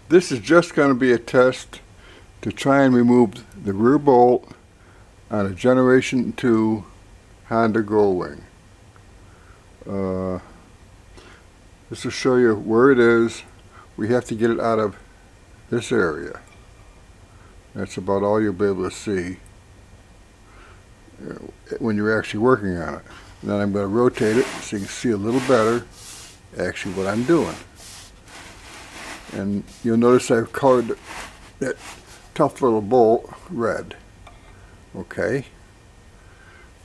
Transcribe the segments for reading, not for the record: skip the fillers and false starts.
This is just going to be a test to try and remove the rear bolt on a Generation 2 Honda GoldWing. This will show you where it is. We have to get it out of this area. That's about all you'll be able to see when you're actually working on it. And then I'm going to rotate it so you can see a little better actually what I'm doing. And you'll notice I've colored that tough little bolt red. Okay.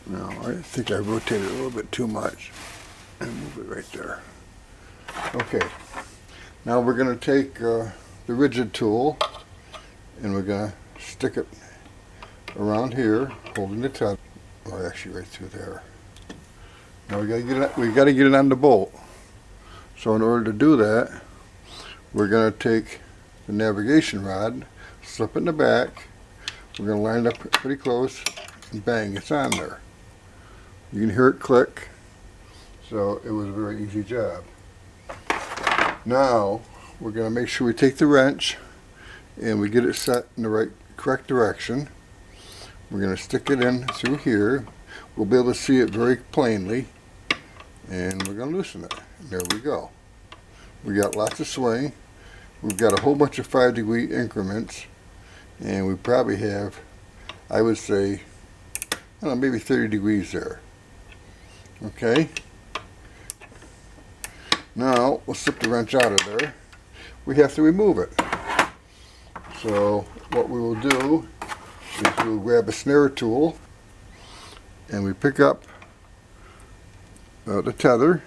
Now I think I rotated a little bit too much. And move it right there. Okay. Now we're going to take the rigid tool and we're going to stick it around here, holding the tether. Or actually right through there. Now we got to get it on the bolt. So in order to do that, we're going to take the navigation rod, slip it in the back, we're going to line it up pretty close, and bang, it's on there. You can hear it click, so it was a very easy job. Now, we're going to make sure we take the wrench, and we get it set in the correct direction. We're going to stick it in through here. We'll be able to see it very plainly, and we're going to loosen it. There we go. We got lots of swing. We've got a whole bunch of 5-degree increments, and we probably have, I would say, I don't know, maybe 30 degrees there. Okay. Now we'll slip the wrench out of there. We have to remove it. So what we will do is we'll grab a snare tool, and we pick up the tether.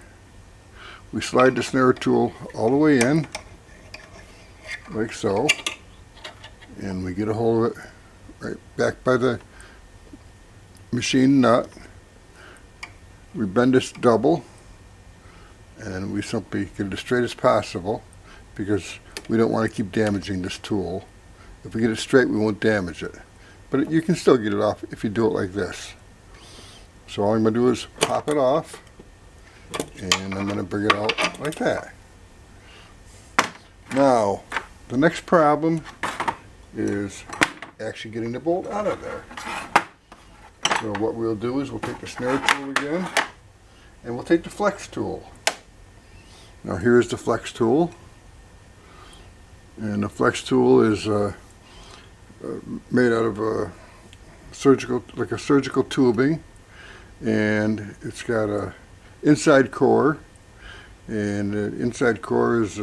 We slide the snare tool all the way in, like so, and we get a hold of it right back by the machine nut. We bend this double, and we simply get it as straight as possible because we don't want to keep damaging this tool. If we get it straight, we won't damage it. But you can still get it off if you do it like this. So all I'm going to do is pop it off, and I'm going to bring it out like that. Now, the next problem is actually getting the bolt out of there. So what we'll do is we'll take the snare tool again, and we'll take the flex tool. Now here's the flex tool, and the flex tool is made out of a surgical tubing, and it's got a inside core, and the inside core is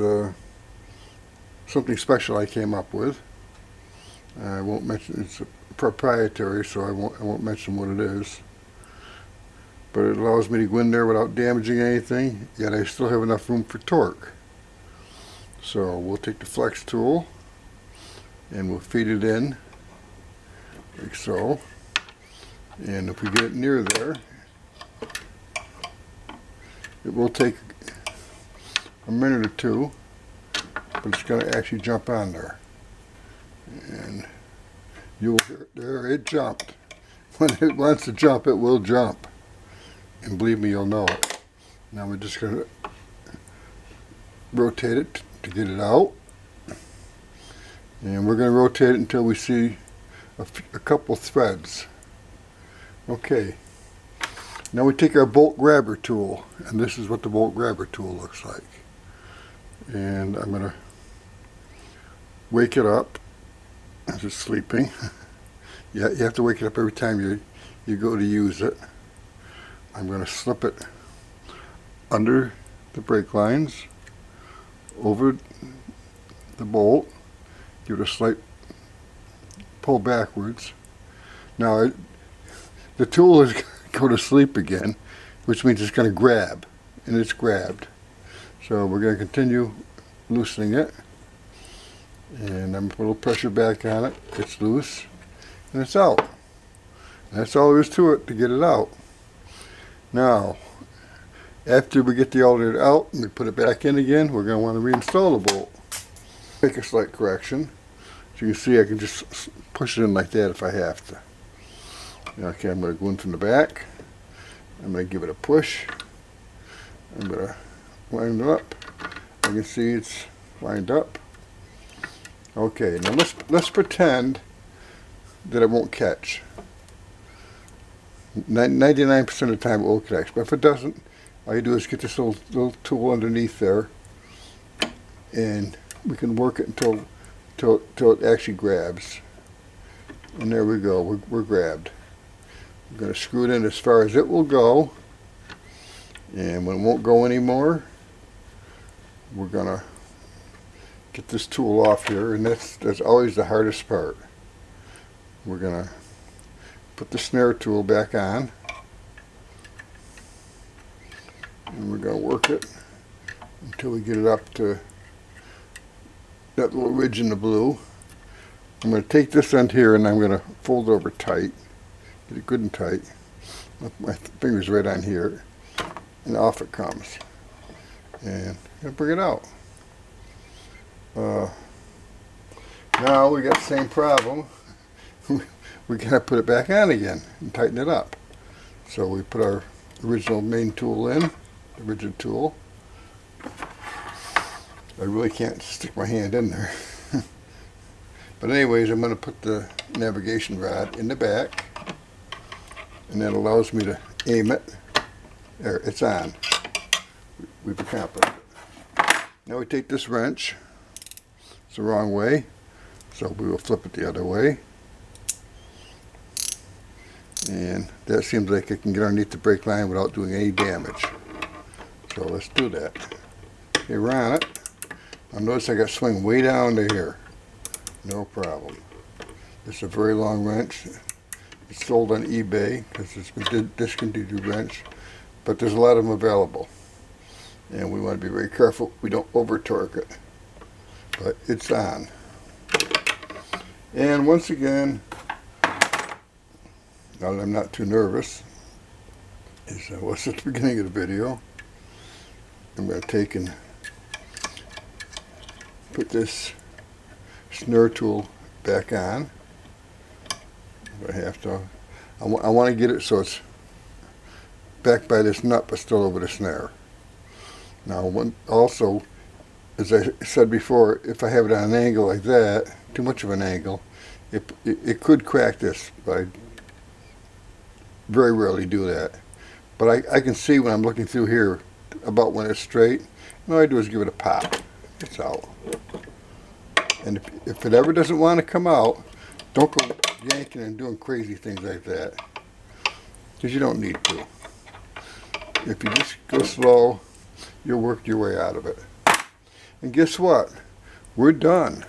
something special I came up with. I won't mention, it's proprietary, so I won't mention what it is. But it allows me to go in there without damaging anything, yet I still have enough room for torque. So we'll take the flex tool and we'll feed it in like so. And if we get it near there, it will take a minute or two, but it's going to actually jump on there. And you'll hear it there, it jumped. When it wants to jump, it will jump. And believe me, you'll know it. Now we're just going to rotate it to get it out. And we're going to rotate it until we see a couple threads. Okay. Now we take our bolt grabber tool, and this is what the bolt grabber tool looks like. And I'm going to wake it up as it's sleeping. You have to wake it up every time you go to use it. I'm going to slip it under the brake lines, over the bolt, give it a slight pull backwards. Now the tool is go to sleep again, which means it's going to grab, and it's grabbed. So we're going to continue loosening it, and I'm going to put a little pressure back on it. It's loose, and it's out. And that's all there is to it to get it out. Now, After we get the alternator out and we put it back in again, we're going to want to reinstall the bolt. Make a slight correction. So you can see I can just push it in like that if I have to. Okay, I'm going to go in from the back. I'm going to give it a push. I'm going to wind it up. You can see it's lined up. Okay, now let's pretend that it won't catch. 99% of the time it will catch, but if it doesn't, all you do is get this little tool underneath there, and we can work it until it actually grabs. And there we go, we're grabbed. We're going to screw it in as far as it will go, and when it won't go anymore, we're going to get this tool off here, and that's always the hardest part. We're going to put the snare tool back on, and we're going to work it until we get it up to that little ridge in the blue. I'm going to take this end here and I'm going to fold it over tight, get it good and tight. My finger's right on here, and off it comes. And I'm going to bring it out. Now we got the same problem. We gotta put it back on again and tighten it up. So we put our original main tool in, the rigid tool. I really can't stick my hand in there. But anyways, I'm going to put the navigation rod in the back, and that allows me to aim it. There, it's on. We've accomplished it. Now we take this wrench. It's the wrong way, so we will flip it the other way. And that seems like it can get underneath the brake line without doing any damage. So let's do that. Okay, we're on it. Now notice I got swing way down to here. No problem. It's a very long wrench. It's sold on eBay because it's been discontinued wrench, but there's a lot of them available. And we want to be very careful we don't over torque it. But it's on. And once again, now that I'm not too nervous, as I was at the beginning of the video, I'm going to take and put this snare tool back on. I want to get it so it's back by this nut but still over the snare. Now also, as I said before, if I have it on an angle like that, too much of an angle, it could crack this, but I very rarely do that. But I can see when I'm looking through here about when it's straight. And all I do is give it a pop. It's out. And if it ever doesn't want to come out, don't go yanking and doing crazy things like that, because you don't need to. If you just go slow, you'll work your way out of it. And guess what? We're done.